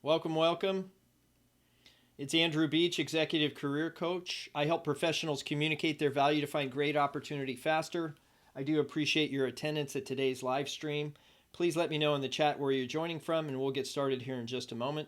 Welcome, welcome. It's Andrew Beach, Executive Career Coach. I help professionals communicate their value to find great opportunity faster. I do appreciate your attendance at today's live stream. Please let me know in the chat where you're joining from, and we'll get started here in just a moment.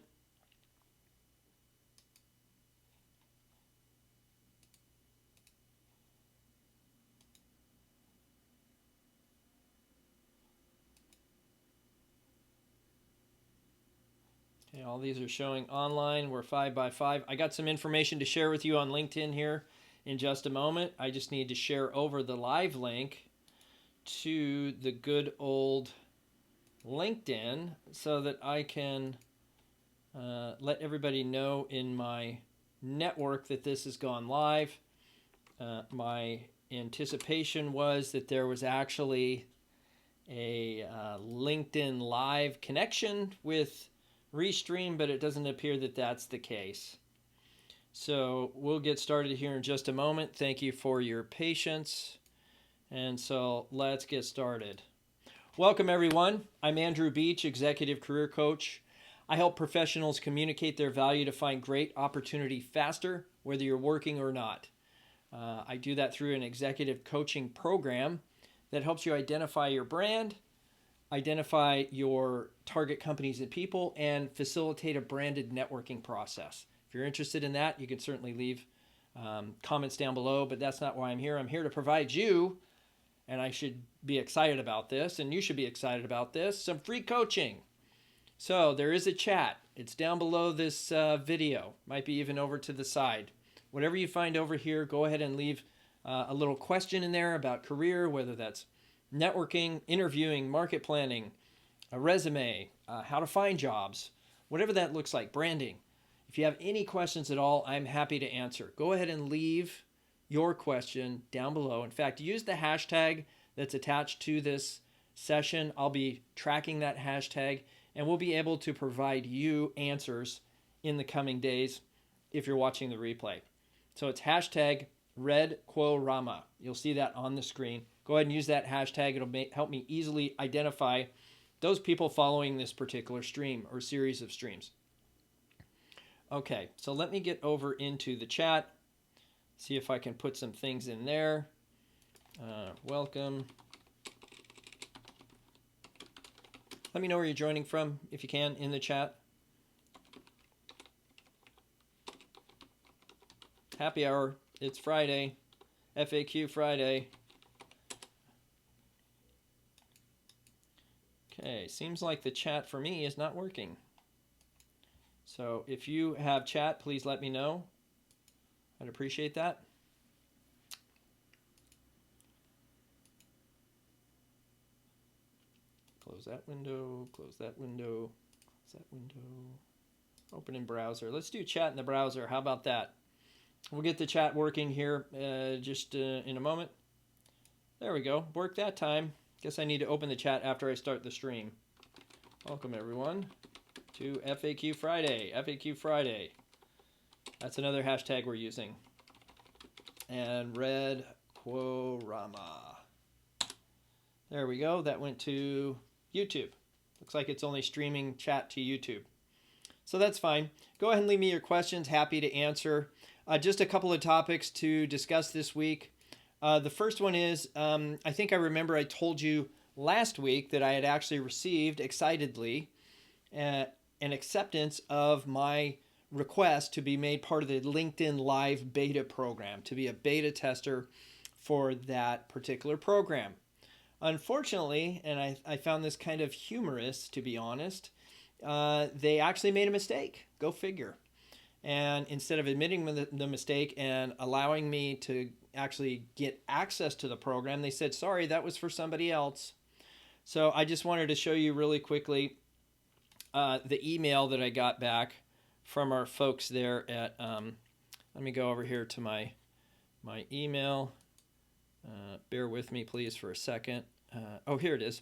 Okay, all these are showing online. We're 5x5. I got some information to share with you on LinkedIn here in just a moment. I just need to share over the live link to the good old LinkedIn so that I can let everybody know in my network that this has gone live. My anticipation was that there was actually a LinkedIn live connection with Restream, but it doesn't appear that that's the case. So we'll get started here in just a moment. Thank you for your patience. And so let's get started. Welcome, everyone. I'm Andrew Beach, Executive Career Coach. I help professionals communicate their value to find great opportunity faster, whether you're working or not. I do that through an executive coaching program that helps you identify your brand, identify your target companies and people, and facilitate a branded networking process. If you're interested in that, you can certainly leave comments down below, but that's not why I'm here. I'm here to provide you, and I should be excited about this, and you should be excited about this, some free coaching. So there is a chat. It's down below this video. Might be even over to the side. Whatever you find over here, go ahead and leave a little question in there about career, whether that's networking, interviewing, market planning, a resume, how to find jobs, whatever that looks like, branding. If you have any questions at all, I'm happy to answer. Go ahead and leave your question down below. In fact, use the hashtag that's attached to this session. I'll be tracking that hashtag, and we'll be able to provide you answers in the coming days if you're watching the replay. So it's hashtag RedQuoRama. You'll see that on the screen. Go ahead and use that hashtag. It'll help me easily identify those people following this particular stream or series of streams. Okay, so let me get over into the chat, see if I can put some things in there. Welcome. Let me know where you're joining from, if you can, in the chat. Happy hour. It's Friday. FAQ Friday. Okay, seems like the chat for me is not working. So if you have chat, please let me know. I'd appreciate that. Close that window, close that window, close that window. Open in browser. Let's do chat in the browser. How about that? We'll get the chat working here just in a moment. There we go. Worked that time. Guess I need to open the chat after I start the stream. Welcome, everyone, to FAQ Friday. FAQ Friday. That's another hashtag we're using. And RedQuoRama. There we go. That went to YouTube. Looks like it's only streaming chat to YouTube. So that's fine. Go ahead and leave me your questions. Happy to answer. Just a couple of topics to discuss this week. The first one is, I think I remember I told you last week that I had actually received, excitedly, an acceptance of my request to be made part of the LinkedIn Live beta program, to be a beta tester for that particular program. Unfortunately, and I found this kind of humorous, to be honest, they actually made a mistake. Go figure. And instead of admitting the mistake and allowing me to actually get access to the program, they said, sorry, that was for somebody else. So I just wanted to show you really quickly the email that I got back from our folks there at, let me go over here to my email. Bear with me, please, for a second. Oh, here it is.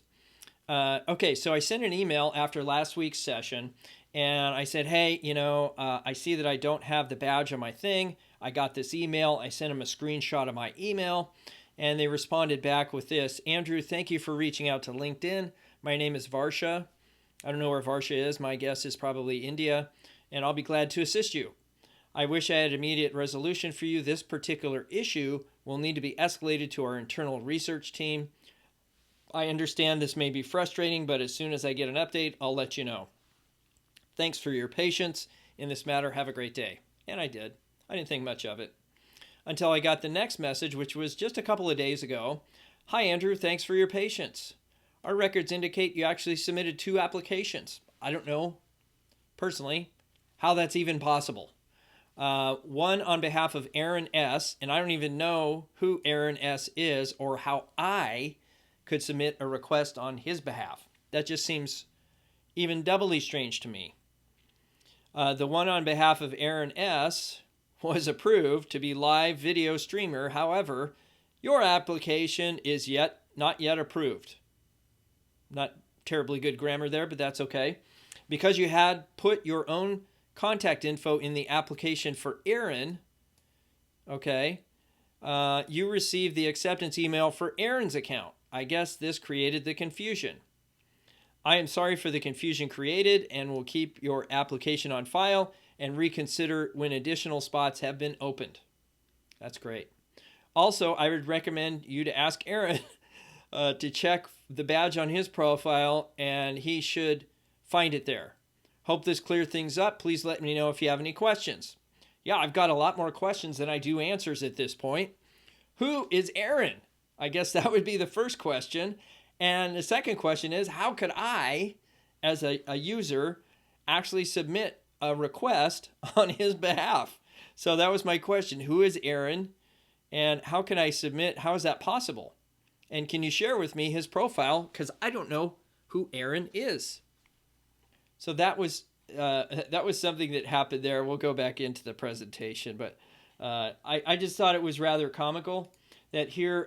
Okay, so I sent an email after last week's session, and I said, hey, I see that I don't have the badge on my thing. I got this email. I sent them a screenshot of my email, and they responded back with this. Andrew, thank you for reaching out to LinkedIn. My name is Varsha. I don't know where Varsha is. My guess is probably India, and I'll be glad to assist you. I wish I had immediate resolution for you. This particular issue will need to be escalated to our internal research team. I understand this may be frustrating, but as soon as I get an update, I'll let you know. Thanks for your patience in this matter. Have a great day. And I did. I didn't think much of it until I got the next message, which was just a couple of days ago. Hi, Andrew. Thanks for your patience. Our records indicate you actually submitted 2 applications. I don't know, personally, how that's even possible. One on behalf of Aaron S., and I don't even know who Aaron S. is or how I could submit a request on his behalf. That just seems even doubly strange to me. The one on behalf of Aaron S. was approved to be live video streamer. However, your application is not yet approved. Not terribly good grammar there, but that's okay. Because you had put your own contact info in the application for Aaron, okay, you received the acceptance email for Aaron's account. I guess this created the confusion. I am sorry for the confusion created and will keep your application on file and reconsider when additional spots have been opened. That's great. Also, I would recommend you to ask Aaron to check the badge on his profile, and he should find it there. Hope this cleared things up. Please let me know if you have any questions. Yeah, I've got a lot more questions than I do answers at this point. Who is Aaron? I guess that would be the first question. And the second question is, how could I, as a user, actually submit a request on his behalf? So that was my question. Who is Aaron? And how can I submit? How is that possible? And can you share with me his profile? Because I don't know who Aaron is. So that was something that happened there. We'll go back into the presentation, but I just thought it was rather comical that here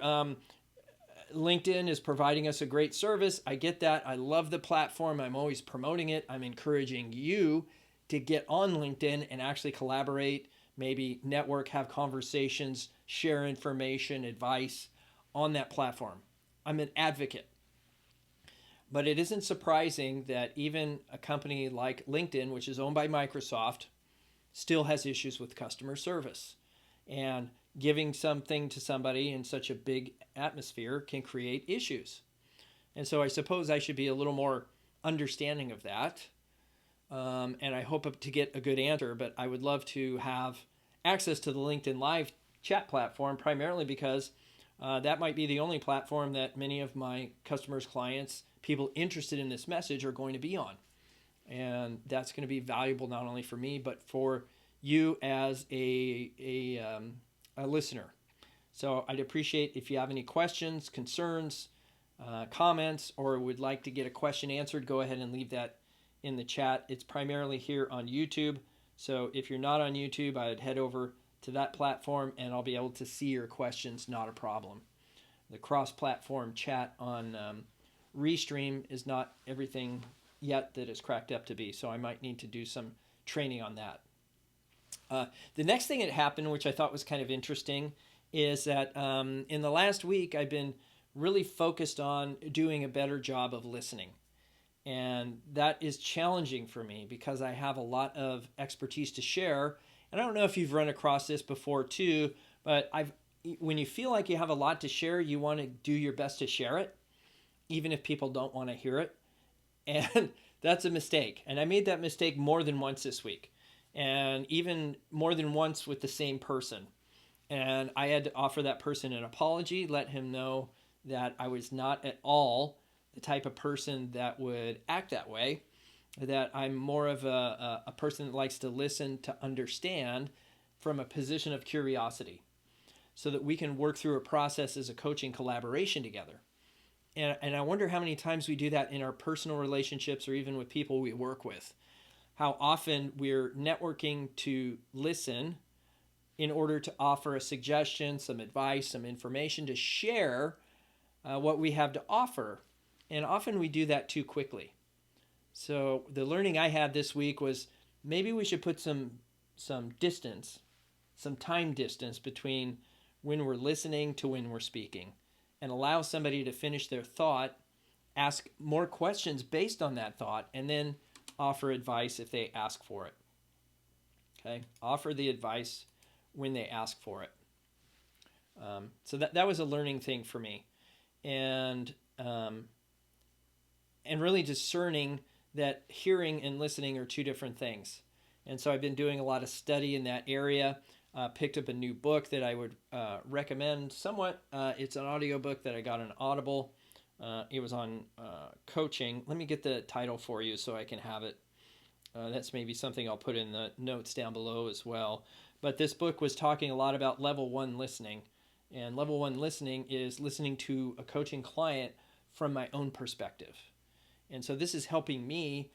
LinkedIn is providing us a great service. I get that. I love the platform. I'm always promoting it. I'm encouraging you to get on LinkedIn and actually collaborate, maybe network, have conversations, share information, advice on that platform. I'm an advocate. But it isn't surprising that even a company like LinkedIn, which is owned by Microsoft, still has issues with customer service. And giving something to somebody in such a big atmosphere can create issues. And so I suppose I should be a little more understanding of that. And I hope to get a good answer, but I would love to have access to the LinkedIn Live chat platform, primarily because that might be the only platform that many of my customers, clients, people interested in this message are going to be on. And that's going to be valuable not only for me, but for you as a listener. So I'd appreciate if you have any questions, concerns, comments, or would like to get a question answered, go ahead and leave that in the chat. It's primarily here on YouTube. So if you're not on YouTube, I'd head over to that platform and I'll be able to see your questions, not a problem. The cross-platform chat on Restream is not everything yet that is cracked up to be, so I might need to do some training on that. The next thing that happened, which I thought was kind of interesting, is that in the last week I've been really focused on doing a better job of listening. And that is challenging for me because I have a lot of expertise to share. And I don't know if you've run across this before too, but when you feel like you have a lot to share, you want to do your best to share it, even if people don't want to hear it. And that's a mistake. And I made that mistake more than once this week, and even more than once with the same person. And I had to offer that person an apology, let him know that I was not at all the type of person that would act that way, that I'm more of a person that likes to listen, to understand from a position of curiosity, so that we can work through a process as a coaching collaboration together. And I wonder how many times we do that in our personal relationships or even with people we work with. How often we're networking to listen in order to offer a suggestion, some advice, some information, to share what we have to offer. And often we do that too quickly. So the learning I had this week was maybe we should put some distance, some time distance between when we're listening to when we're speaking, and allow somebody to finish their thought ask more questions based on that thought, and then offer advice if they ask for it. Okay, offer the advice when they ask for it. So that was a learning thing for me, and really discerning that hearing and listening are two different things. And so I've been doing a lot of study in that area. Picked up a new book that I would recommend somewhat. It's an audiobook that I got on Audible. It was on coaching. Let me get the title for you so I can have it. That's maybe something I'll put in the notes down below as well. But this book was talking a lot about level 1 listening. And level 1 listening is listening to a coaching client from my own perspective. And so this is helping me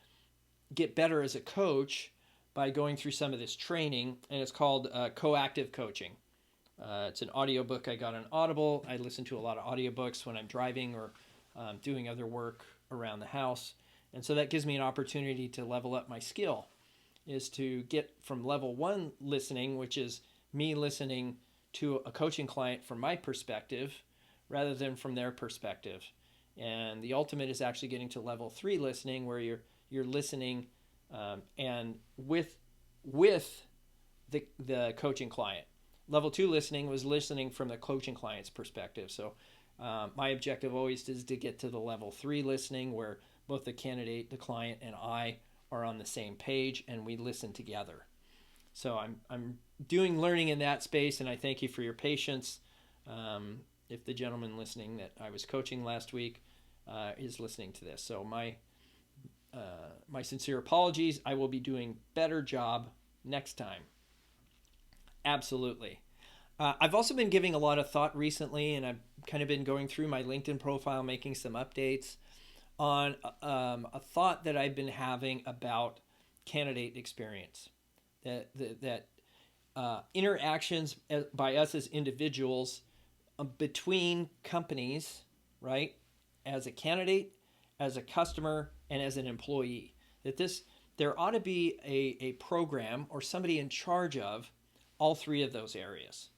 get better as a coach by going through some of this training, and it's called Coactive Coaching. It's an audiobook I got on Audible. I listen to a lot of audiobooks when I'm driving or doing other work around the house. And so that gives me an opportunity to level up my skill, is to get from level 1 listening, which is me listening to a coaching client from my perspective rather than from their perspective. And the ultimate is actually getting to level 3 listening, where you're listening and with the coaching client. Level 2 listening was listening from the coaching client's perspective. So my objective always is to get to the level 3 listening, where both the candidate, the client, and I are on the same page and we listen together. So I'm doing learning in that space, and I thank you for your patience. If the gentleman listening that I was coaching last week is listening to this, so my sincere apologies. I will be doing better job next time. Absolutely. I've also been giving a lot of thought recently, and I've kind of been going through my LinkedIn profile, making some updates on a thought that I've been having about candidate experience. That interactions by us as individuals between companies, right, as a candidate, as a customer, and as an employee, there ought to be a program or somebody in charge of all three of those areas: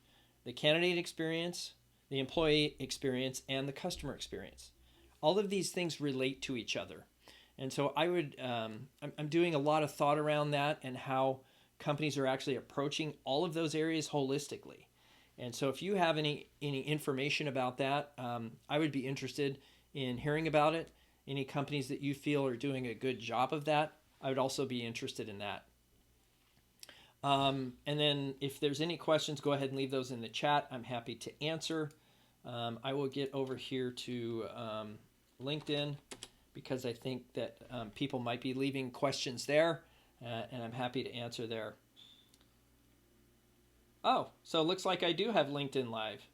the candidate experience, the employee experience, and the customer experience. All of these things relate to each other. And so I'm doing a lot of thought around that and how companies are actually approaching all of those areas holistically. And so if you have any information about that, I would be interested in hearing about it. Any companies that you feel are doing a good job of that, I would also be interested in that. And then if there's any questions, go ahead and leave those in the chat. I'm happy to answer. I will get over here to LinkedIn, because I think that people might be leaving questions there, and I'm happy to answer there. Oh, so it looks like I do have LinkedIn Live.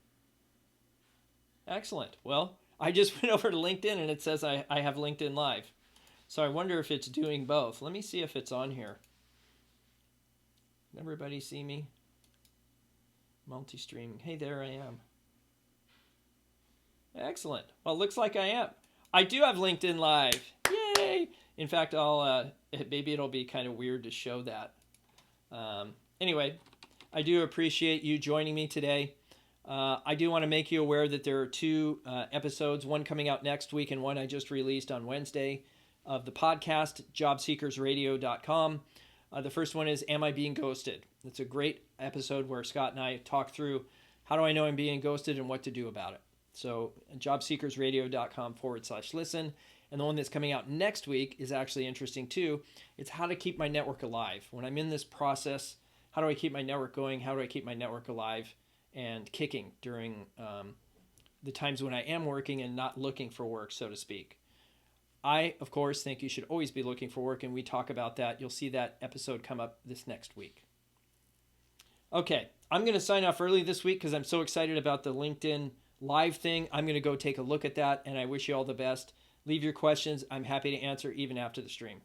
Excellent. Well, I just went over to LinkedIn and it says I have LinkedIn Live. So I wonder if it's doing both. Let me see if it's on here. Can everybody see me? Multi-streaming. Hey, there I am. Excellent. Well, it looks like I am. I do have LinkedIn Live. Yay! In fact, maybe it'll be kind of weird to show that. Anyway, I do appreciate you joining me today. I do want to make you aware that there are two episodes, one coming out next week and one I just released on Wednesday, of the podcast, jobseekersradio.com. The first one is Am I Being Ghosted? It's a great episode where Scott and I talk through how do I know I'm being ghosted and what to do about it. So jobseekersradio.com/listen. And the one that's coming out next week is actually interesting too. It's how to keep my network alive. When I'm in this process, how do I keep my network going? How do I keep my network alive and kicking during the times when I am working and not looking for work, so to speak? I, of course, think you should always be looking for work, and we talk about that. You'll see that episode come up this next week. Okay, I'm going to sign off early this week because I'm so excited about the LinkedIn Live thing. I'm going to go take a look at that, and I wish you all the best. Leave your questions. I'm happy to answer even after the stream.